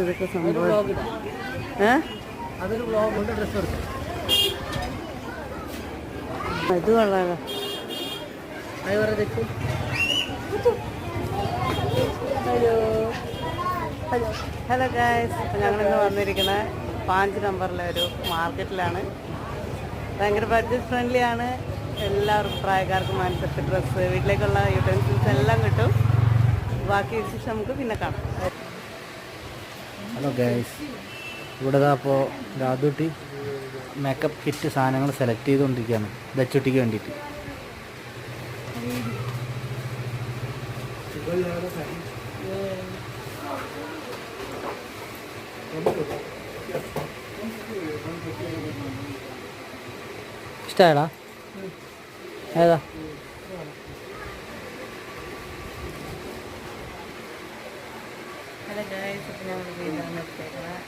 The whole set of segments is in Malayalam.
ഇതൊക്കെ സംഭവം ഇത് കൊള്ളാലോ. ഹലോ ഗായ്സ്, ഞങ്ങളിന്ന് വന്നിരിക്കുന്നത് 5 നമ്പറിലെ ഒരു മാർക്കറ്റിലാണ്. ഭയങ്കര ബഡ്ജറ്റ് ഫ്രണ്ട്ലി ആണ്. എല്ലാവർക്കും പ്രായക്കാർക്കും അനുസരിച്ച് ഡ്രസ്സ്, വീട്ടിലേക്കുള്ള യൂട്ടൻസിൽസ് എല്ലാം കിട്ടും. ബാക്കി വിശേഷം നമുക്ക് പിന്നെ കാണാം. ഹലോ ഗൈസ്, ഇവിടെ അപ്പോൾ രാധുട്ടി മേക്കപ്പ് കിറ്റ് സാധനങ്ങൾ സെലക്ട് ചെയ്തുകൊണ്ടിരിക്കുകയാണ് ദച്ചുട്ടിക്ക് വേണ്ടിയിട്ട്. ഇഷ്ടമായടാ? ഏതാ? ഹലോ ഗൈസ്, അപ്പോൾ ഞങ്ങൾ വീടാണ് എടുത്തേക്കുന്നത്.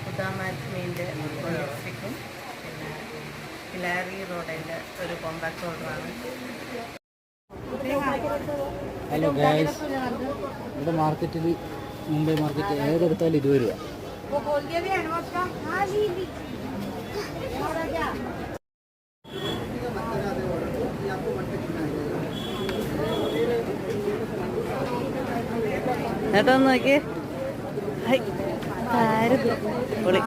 ഉദാമാറ്റ്മീൻ്റെ ലിപ്സ്റ്റിക്കും പിന്നെ ഹിലാരി റോഡിൻ്റെ ഒരു കോമ്പാക്ട് പൗഡറാണ്. ഹലോ ഗൈസ്, ഇവിടെ മാർക്കറ്റിൽ മുംബൈ മാർക്കറ്റ് ഏതെടുത്താലും 20 രൂപ. ഏട്ടാ ഒന്ന് നോക്കിയേ. പൊളി.